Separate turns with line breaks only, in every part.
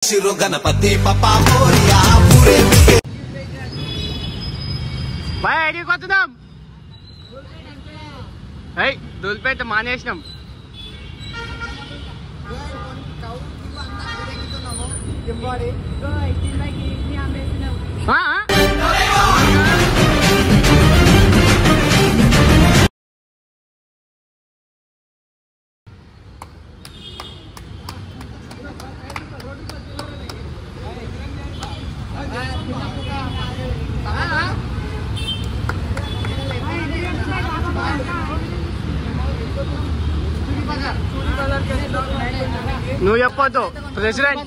शिरो गणपति पप्पा मोरिया पूरे
भाई आईडी कोतुदाम hey దూల్పేట మానేశం నువ్వు చెప్పొద్దు ప్రెసిడెంట్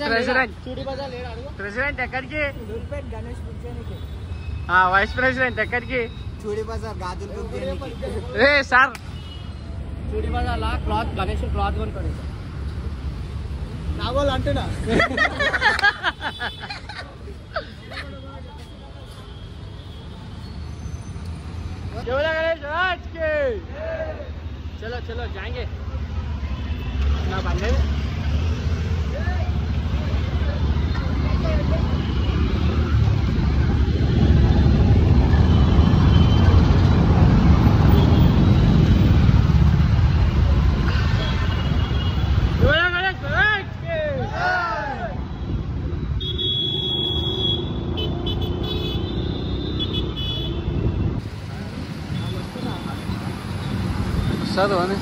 ఎక్కడికి వైస్ ప్రెసిడెంట్ ఎక్కడికి
చూడి బజార్ గాజులు
ఏ సార్
చూడి బజార్ లా క్లాత్ గణేష్ క్లాత్ కొనుక్కోండి నా వాళ్ళు అంటున్నా
चलो चलो जाएंगे ना बंदे सर होने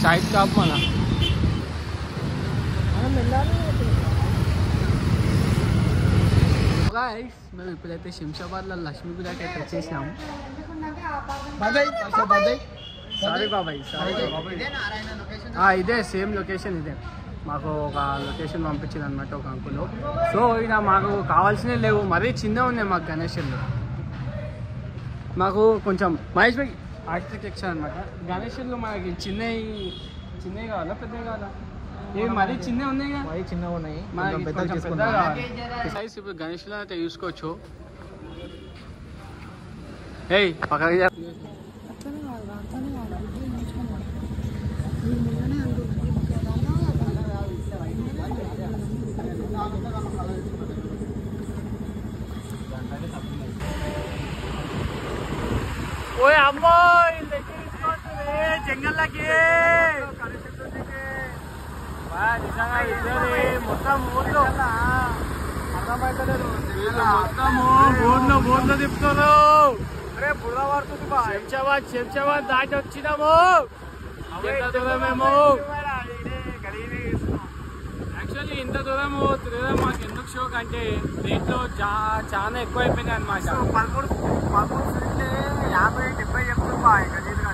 साइड का आप मला మేము ఇప్పుడైతే శంషాబాద్లో లక్ష్మీపూజకి అయితే వచ్చేసినాము సారీ బాబాయ్ ఇదే సేమ్ లొకేషన్ ఇదే మాకు ఒక లొకేషన్ పంపించింది అనమాట ఒక అంకుల్ సో ఇక మాకు కావాల్సినవి లేవు మరీ చిన్నగా ఉన్నాయి మాకు గణేషులు మాకు కొంచెం మహేష్ భాయ్ ఆర్కిటెక్చర్ అనమాట గణేషులు మనకి చిన్నవి కావాలా పెద్దవి కావాలా ఇవి మరీ చిన్నవి ఉన్నాయి కదా
మరీ చిన్నగా ఉన్నాయి
సైజ్ ఇప్పుడు గణేషులు అయితే చూసుకోవచ్చు ఏయ్ పక్కకి ఓయ్ అమ్మో జంగల్లోకి మొత్తం బోర్లో తిప్పుతారు శంషాబాద్ దాటి వచ్చినాము మేము యాక్చువల్లీ ఇంత దూరము తిరగడం మాకు ఎందుకు షోక్ అంటే రేట్లో చాలా ఎక్కువ అయిపోయినాయి అనమాట
50-70 చెప్తున్నా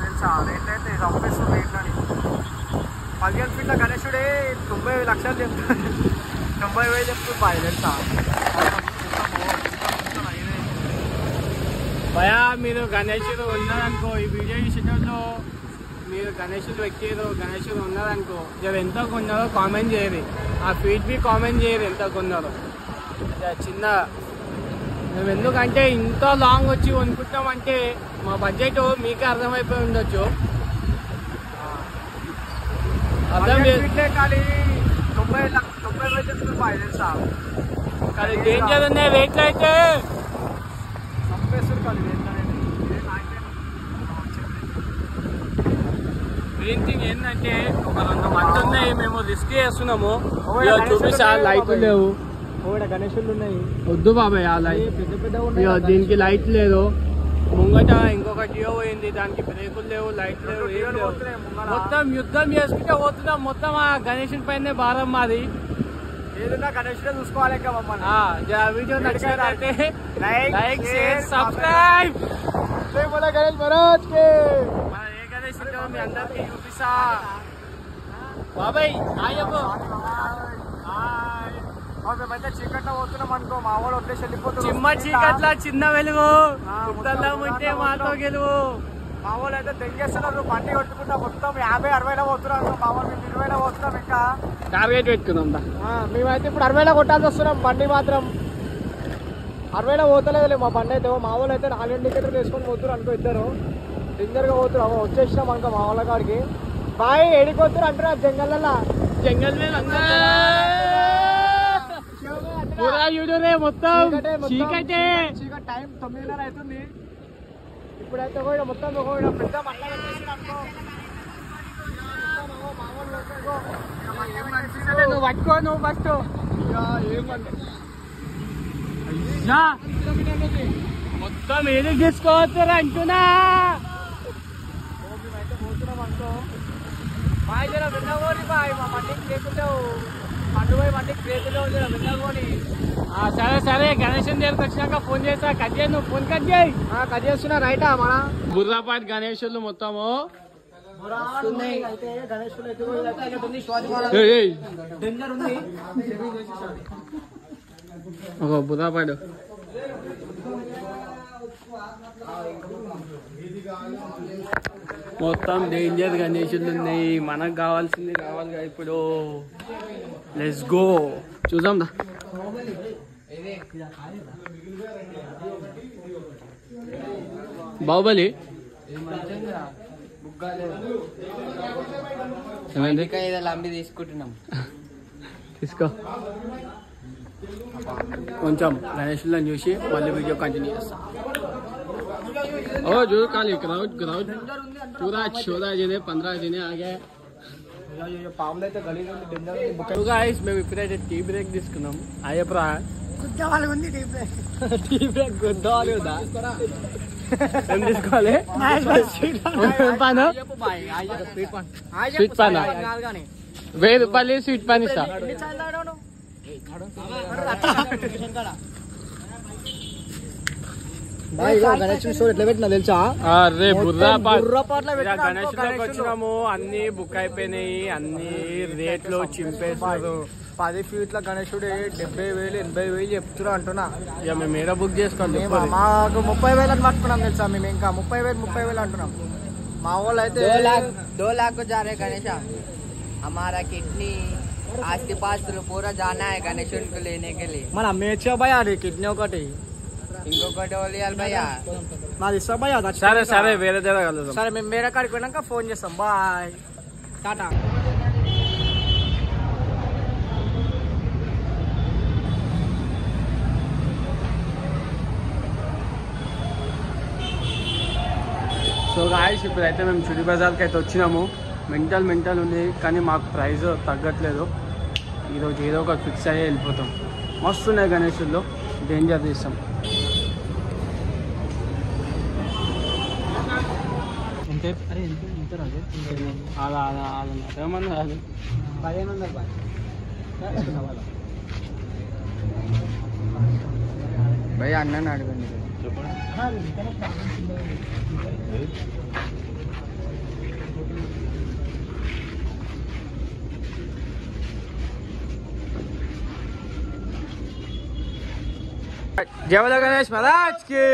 తెలుసా రేట్ అయితే చంపేస్తుంది రేట్లని 15 ఫీట్ల గణేశుడే 90 లక్షలు చెప్తాడు 90,000 చెప్తున్నా తెలుసా
భయా మీరు గణేశుడు ఉన్నారనుకో ఈ వీడియో చూసేటప్పుడు మీరు గణేశుడు ఎక్కారు గణేశుడు ఉన్నారనుకో జర ఎంత కొన్నారో కామెంట్ చేయరు ఆ ఫీట్ బి కామెంట్ చేయరు ఎంత కొన్నారో చిన్న మేము ఎందుకంటే ఇంత లాంగ్ వచ్చి కొనుక్కుంటామంటే మా బడ్జెట్ మీకే అర్థమైపోయి ఉండొచ్చు అర్థం
కానీ 90,000 చెప్తున్నా తెలుసా
కానీ డేంజర్ ఉన్నాయి రేట్లు అయితే
చంపేస్తారు కానీ
మెయిన్ థింగ్ ఏంటంటే ఒక 2 మంత్స్ ఉన్నాయి మేము రిస్క్ చేస్తున్నాము చూపిస్తా లైట్లు లేవు
గణేశులు ఉన్నాయి
వద్దు బాబాయ్ ఆ లైట్ దీనికి లైట్ లేదు ముంగట ఇంకొక జియో పోయింది దానికి బ్రేకులు లేవు లైట్ లేవు ఏం లేవు మొత్తం యుద్ధం చేసుకుంటే పోతున్నాం మొత్తం ఆ గణేశుని పైన భారం మాది
ఏదైనా గణేశుడే చూసుకోవాలి
వీడియో నచ్చినట్లయితే like share subscribe
Ganesh Maharaj కి
మన ఏ గణేశుడు మీ అందరికి చూపిస్తా బాబాయ్
మేమైతే చీకట్లో పోతున్నాం అనుకో మా వాళ్ళు వదిలేసి వెళ్ళిపోతుంది
చీకట్ల చిన్న వెలుగు గుప్తల్లో ఉంటే మాతో గెలువు
మా వాళ్ళు అయితే తెంగేస్తున్నారు బండి కొట్టుకుంటా మొత్తం 50-60 పోతున్నాం మా వాళ్ళు 20 పోతున్నాం ఇంకా
టార్గెట్ పెట్టుకుందాం
మేమైతే ఇప్పుడు 60 కొట్టాల్సి వస్తున్నాం బండి మాత్రం 60 పోతలేదు మా బండి అయితే మా వాళ్ళు అయితే 4 ఇండికేటర్లు వేసుకొని పోతున్నారు అనుకో ఇద్దరు డేంజర్గా పోతున్నారు వచ్చేసినాం అనుకో మా వాళ్ళ కాడికి బాయ్ ఏడిపోతున్నారు అంటారు జంగల్
జంగల్ చూడరే మొత్తం చీకటే.
చీకటి టైం 9:30 అవుతుంది. ఇప్పుడైతే కూడా మొత్తం పెద్ద మంట అనుకో.
నువ్వు పట్టుకో నువ్వు ఫస్ట్. మొత్తం ఏది తీసుకోవచ్చారా అంటున్నా.
మేమైతే పోతున్నాం అనుకో. బాయ్ జర విన్నగోని బాయ్. మా మండికి లేకుంటావు పండు పోయి మండికి చేతిలో జర విన్నగోని.
సరే సరే గణేశన్ దగ్గరకు వచ్చినాక ఫోన్ చేస్తా. కట్ చేయి నువ్వు ఫోన్ కట్ చేయి.
కట్ చేస్తున్నా రైటా మన
బుర్రాపాటి గణేశులు మొత్తము
అయితే గణేశులు అయితే డేంజర్ ఉంది.
ఒక బుర్రాపాడు మొత్తం డేంజర్ గణేశులు ఉన్నాయి. మనకు కావాల్సింది కావాలి ఇప్పుడు. లెట్స్ గో చూద్దాం దా. బాహుబలి
లంబి తీసుకుంటున్నాం.
తీసుకో. కొంచెం గణేశులను చూసి మళ్ళీ వీడియో కంటిన్యూ చేస్తాం. ओ जो काली क्राउड क्राउड पूरा 14 जने 15 जने आ गए.
పాములు అయితే గలీజ్ ఉంది. డేంజర్ ఉంది.
So guys మేము ఇప్పుడైతే టీ బ్రేక్ తీసుకున్నాం. అయ్యప్రా
గుద్దవాలి ఉంది. టీ బ్రేక్
గుద్దాలి ఉందా? ఏం తీసుకోవాలి? పానా స్వీట్ పానా 1000 రూపాయలు స్వీట్ పాన్ ఇస్తా.
గణేష్ షో ఎట్లా పెట్టినా తెలుసా?
అరే
బుర్రపాట్ల
గణేష్లోకి వచ్చినాము. అన్ని బుక్ అయిపోయినాయి. అన్ని రేట్లు చింపేస్తారు.
10 ఫీట్ల గణేశుడు 70,000 80,000 చెప్తున్నా అంటున్నా.
ఇక మేము ఏడా బుక్ చేసుకోవాలి?
మాకు 30,000 అని పట్టుకున్నాం తెలుసా. మేము ఇంకా 30,000 అంటున్నాం. మా వాళ్ళు అయితే
2 लाख को जा रहे गणेश. हमारा किडनी आस्ती पास्ती पूरा जाना है गणेश को लेने के लिए.
మన అమ్మేచ్చా భయ అది కిడ్నీ ఒకటి
ఇంకొకటి ఓలియాలి భయ్యా.
మాది ఇస్తా భయ.
సరే సరే వేరే దగ్గర కలుద్దాం.
సరే మేము వేరే కాడికి పోయినాక ఫోన్ చేస్తాం. బాయ్ టాటా.
సో గాయ్స్ ఇప్పుడైతే మేము చుడి బజార్కి అయితే వచ్చినాము. మెంటల్ ఉంది కానీ మాకు ప్రైస్ తగ్గట్లేదు. ఈరోజు ఏదో ఒక ఫిక్స్ అయ్యి వెళ్ళిపోతాం. మస్తున్నాయి గణేశుల్లో. డేంజర్ తీస్తాం. అలా ఏమన్నా రాదు.
1500 బాయ్.
భయ్యా అన్నని అడగండి.
జయ బోలో గణేష్ మహారాజ్ కి.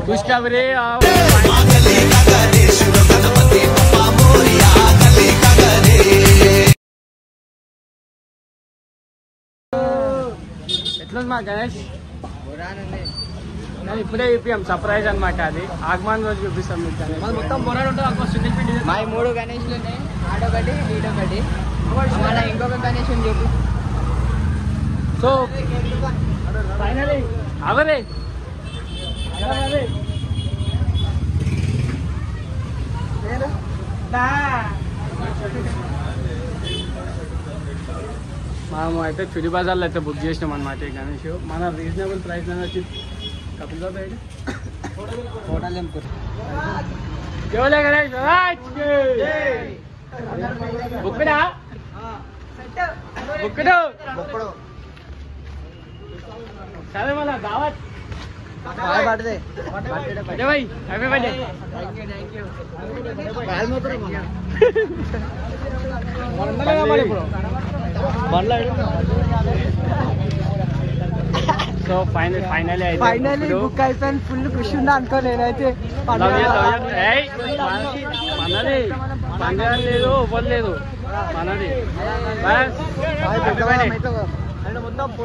खुशखबरी
गली का गणेश गणपति बप्पा मोरिया गली का गणेश.
ఎట్లుంది మా గణేష్? నేను ఇప్పుడే చూపిస్తాం. సర్ప్రైజ్ అనమాట అది. ఆగమన్ రోజు చూపిస్తాం మీకు గణేష్.
మొత్తం బొరాడు ఉంటుంది. అనుకో సింగిల్ పిండి
మా 3 గణేష్లు ఉన్నాయి. ఆడొకటి ఈడొకటి. మన ఇంకొక గణేష్ చెప్పు.
సో ఫైనలీ అవరే మనం అయితే చుడి బజార్లో అయితే బుక్ చేసినాం అనమాట ఈ గణేష్. మన రీజనబుల్ ప్రైస్ వచ్చి కపిల్ బాబు జోలే గణేష్ బుక్కడా బుక్కడు సరే మళ్ళా దావత్
బర్త్డే
బర్త్డే భాయ్ happy birthday. So finally
book అయిపోయింది. ఫుల్ ఖుషి ఉందా అనుకో. నేనైతే
మనది పండుగ లేదు ఇవ్వలేదు మనది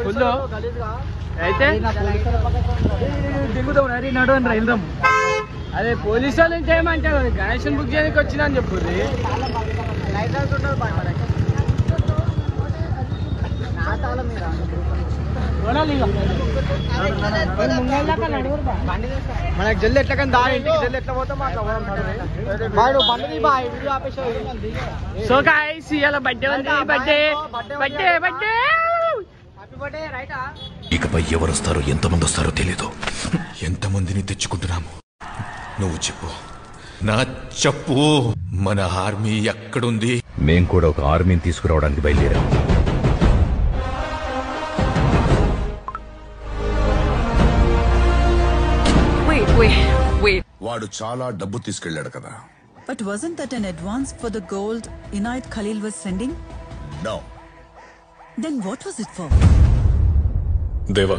ఫుల్ అయితే
దిగుదాం. రెడీ నడు అని వెళ్దాం.
అదే పోలీసు వాళ్ళు చేయమంటారు గణేషన్ బుక్ చేయడానికి వచ్చినా అని చెప్పుది
లైసెన్స్ ఉంటుంది బాయ్ మనకి నా తాళ మీద మనకి జల్ది ఎట్లా కానీ దారి ఇంటికి జల్ది ఎట్లా పోతాం అట్లా వాడు బండి బాయ్ వీడియో ఆపేసి
సో గైస్ ఇవాళ బర్త్డే ఉంది birthday birthday birthday
happy birthday రైటా
ఇకపై ఎవరొస్తారో ఎంతమంది వస్తారో తెలీదు. ఎంతమందిని తెచ్చుకుంటున్నాము నువ్వు చెప్పు, నా చెప్పు. మన ఆర్మీ ఎక్కడుంది?
మేం కూడా ఒక ఆర్మీని తీసుకురావడానికి బయలుదేరాం.
Wait.
వాడు చాలా డబ్బు తీసుకెళ్లాడు కదా.
But wasn't that an advance for the gold Inayat Khalil was sending?
No.
Then what was it for?
దేవా,